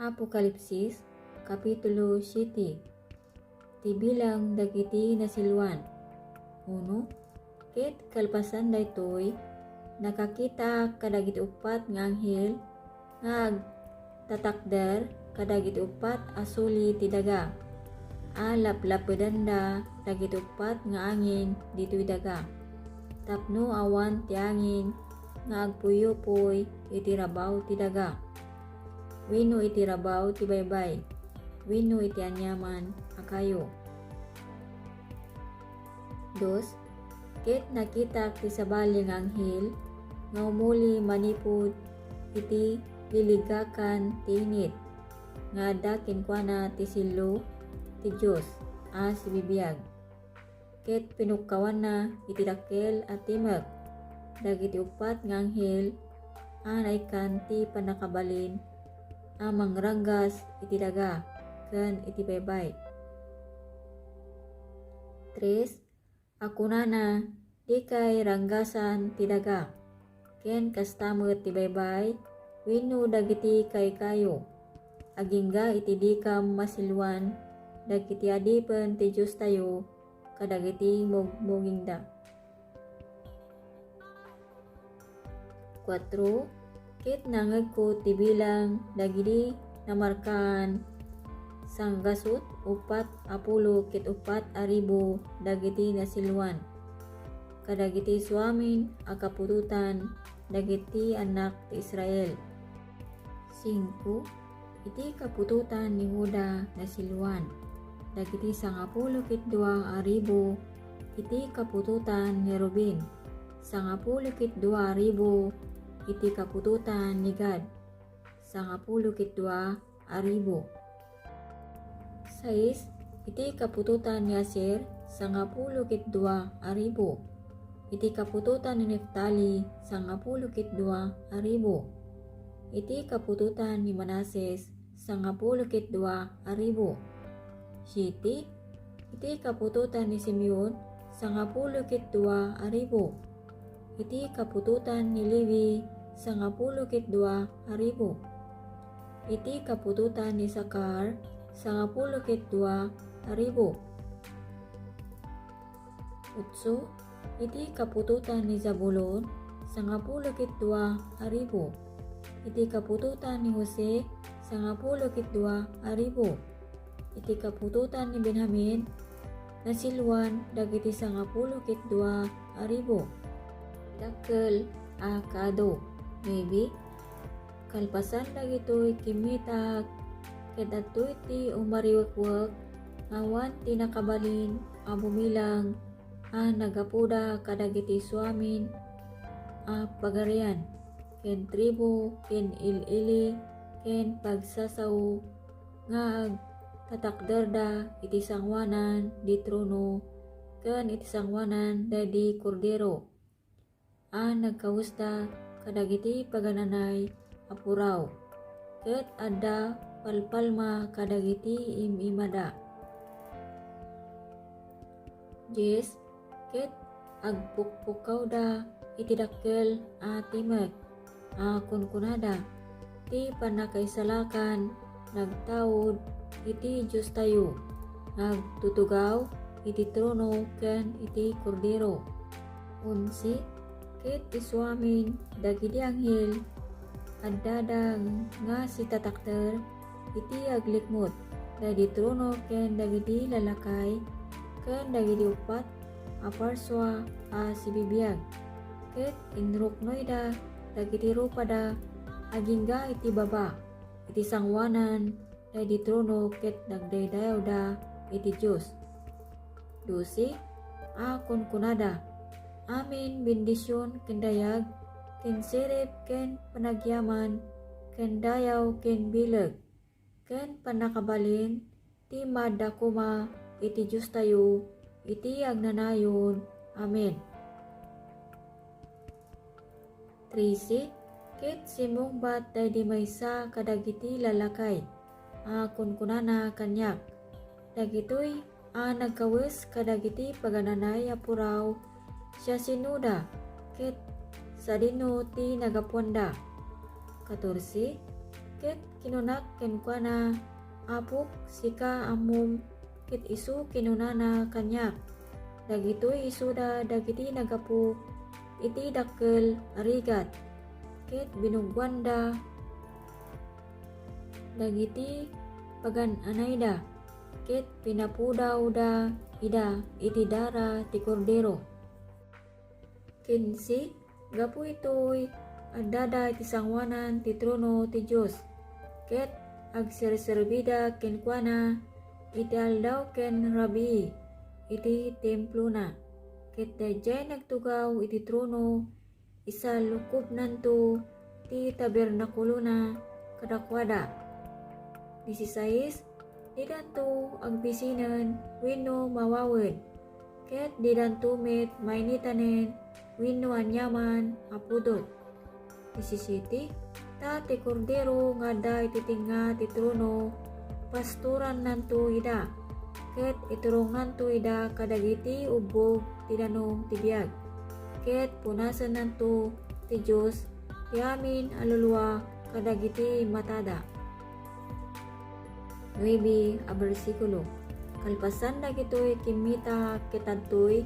Apokalipsis Kapitulo 7. Tibilang dagiti nasiluan. 1. Ket kalpasan daytoy nakakita kadagiti upat nga anghel nga tatakder kadagiti upat asuli ti daga. Laplapedanda dagiti upat nga angin ditoy daga. Tapno awan ti angin nga agpuyo-puy iti rabaw ti daga. Wino iti rabaw ti baybay. Wino iti anyaman akayo. 2. Ket nakita ti sabali nga anghel nga umuli manipud iti liligakan ti init nga adda kenkuana ti silo ti Dios si bibiyag. Ket pinukkawan na iti dakkel at timek dagiti upat nga anghel naikan ti panakabalin mangranggas iti daga ken iti baybay. 3. Akunana di kay ranggasan ti daga ken kastamet ti baybay wenno dagiti kay kayo agingga iti dikam masilwan dagiti adipen ti Dios tayo kadagiti mugmugingda. 4. Ket nangeg ko ti bilang dagiti namarkaan sanggasut 40 ket 4,000 dagiti nasilwan kadagiti suamin a kapututan dagiti anak ti Israel. 5. Iti kapututan ni Huda nasilwan dagiti 12,000 iti kapututan ni Ruben. 12,000 iti kapututan ni Gad. 12,000. 6. Iti kapututan ni Aser. 12,000. Iti kapututan ni Neftali. 12,000. Iti kapututan ni Manases. 12,000. 7. Iti kapututan ni Simeon. 12,000. Iti kapututan ni Levi 12,000. Iti kapututan ni Sakar 12,000. 8. Iti kapututan ni Zabulon 12,000. Iti kapututan ni Jose 12,000. Iti kapututan ni Benjamin nasilwan dagiti 12,000. Dakkel kado maybe kalpasan dagitoy kimitak ket adtoy ti umariwakwak awan ti nakabalin bumilang nagapuda kadagiti suamin pagarian ken tribo ken ilili ken pagsasaw nga tatakderda iti sangwanan di trono ken iti sangwanan dadi kordero nagkawusta kadagiti pagananay apuraw ket adda palpalma kadagiti imimada. 10. Ket agpukpukawda iti dakkel timek kunkunada ti panakaisalakan nagtawod iti Dios tayo nagtutugaw iti trono ken iti kordero. 11. Ket isuamin dagiti anghel addadang nga si tatakder iti aglikmot dagiti trono ken dagiti lalakay ken dagiti upat parswa si bibiyag ket inruknoyda dagiti rupada agingga iti baba iti sangwanan dagiti trono ket nagdaydayawda iti Dios. 12. Kunkunada amin bendisyon ken dayag ken sirip ken panagyaman ken dayaw ken bileg ken panakabalin ti madakuma iti Dios tayo iti agnanayon. Amen. 13. Ket simungbat daydi maysa kadagiti lalakay kunkunana kanyak dagitoy nagkawes kadagiti pagananay apuraw siya sinuda ket sadino ti nagapuanda. 14. ket kinunak kenkwana apuk sika amum ket isu kinunana kanyak dagitoy isuda dagiti nagapu iti dakkel arigat ket binugwanda dagiti pagan anayda ket pinapudaw da ida iti dara ti kordero. Kinsi gapu itoy addada iti sangwanan ti trono ti Dios ket agserserbida kenkwana iti aldaw ken rabii iti templo na ket dayjay nagtugaw iti trono isa lukob nanto ti tabernakulo na kadakwada. 16 Didanto agbisinan wenno mawawen ket didanto met mainitanen wenno anyaman apudot. 17 Ta ti kordero nga da iti tinga ti trono pastoran nanto ida ket iturong nanto ida kadagiti ubog ti danong ti biag ket punasan nanto ti Dios ti amin alulwa kadagiti matada. 9 a bersikulo kalpasan dagitoy kimita ketadtoy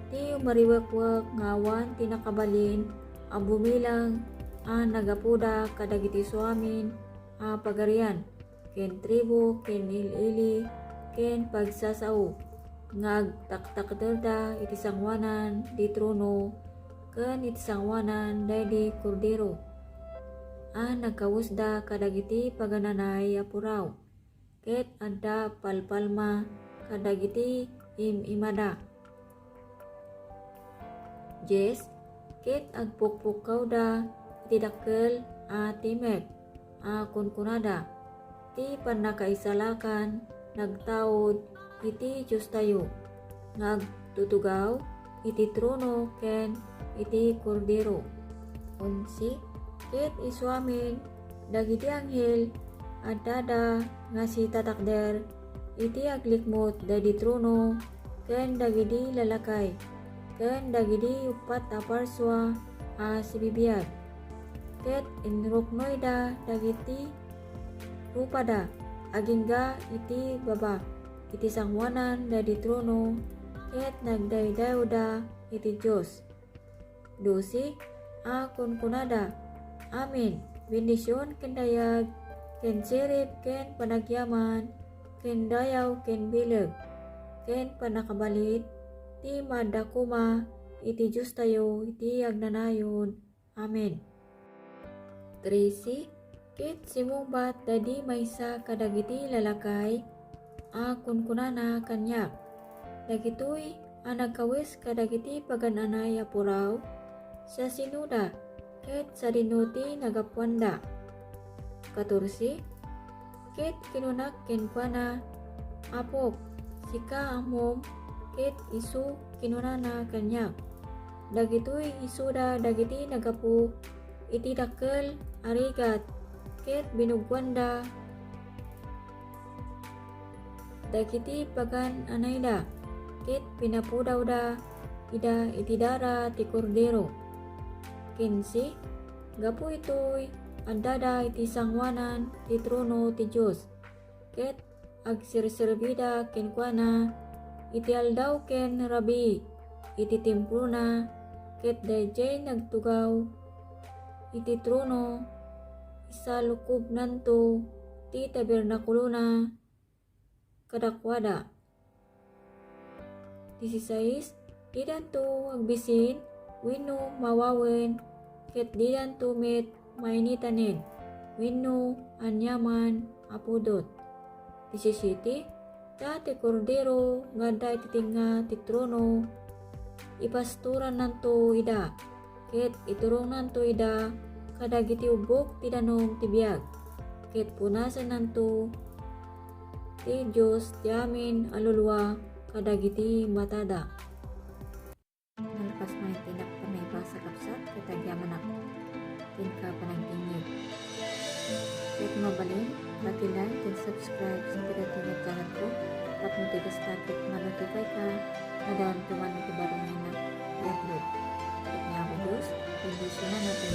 ti umariwakwak ngawan ti nakabalin a bumilang a nagapuda kadagiti suamin a pagarian ken tribo ken ilili ken pagsasao ngagtaktakdelda iti sangwanan di trono ken iti sangwanan daydi kordero a nagkawusda kadagiti pagananay a puraw ket adda palpalma kadagiti imada. Jes ket agpukpukaw da iti dakkel a timek a kunkunada ti pannakaisalakan nagtaod iti Diyos tayo ngagtutugaw iti trono ken iti kordero. 11 ket isuamin dagiti anghel addada nga si tatakder iti aglikmot daydi trono ken dagiti lalakay ken dagiti upat a parswa a sibibiyag ket inruknoyda dagiti rupada agingga iti baba iti sangwanan daydi trono ket nagdaydayda iti Dios. 12 a kunkunada amen bendisyon ken dayag ken sirip ken panagyaman ken dayaw ken bileg ken panakabalit ti madakuma iti Diyos tayo iti agnanayon. Amen. 13 ket simungbat dadi maysa kadagiti lalakay a kunkunana kanyak dagitoy a nagkawis kadagiti pagananay a puraw sa sinuda ket sa dinuti nagapuanda. 14 ket kinunak kenkwana apok sika amom ket isu kinunana kanyak dagitoy isuda dagiti nagapu iti dakkel arigat ket binugwanda dagiti pagan anayda ket pinapudaw da ida iti dara ti kordero. 15 gapu itoy addada iti sangwanan ti trono ti Dios ket agserserbida kenkwana iti aldaw ken rabii iti templo na ket dayjay nagtugaw iti trono isa lukob nanto ti tabernakulo na kadakwada. 16 didanto agbisin wenno mawawen ket didanto met mainitanen wenno anyaman apudot. 17 Ta ti kordero nga da iti tinga ti trono ipasturan nanto ida ket iturong nanto ida kadagiti ubok ti danong ti biag ket punasan nanto ti Dios ti amin alulwa kadagiti matada. Nalpas may tinak panay basa kapsat ket agyaman ako tinka panagtingig ket mabalin pati like and subscribe sa pinatinag channel ko tapos tigas tapit manotify ka na daan tuman iti barong na i-upload ket nga ako Diyos kondisyonan natin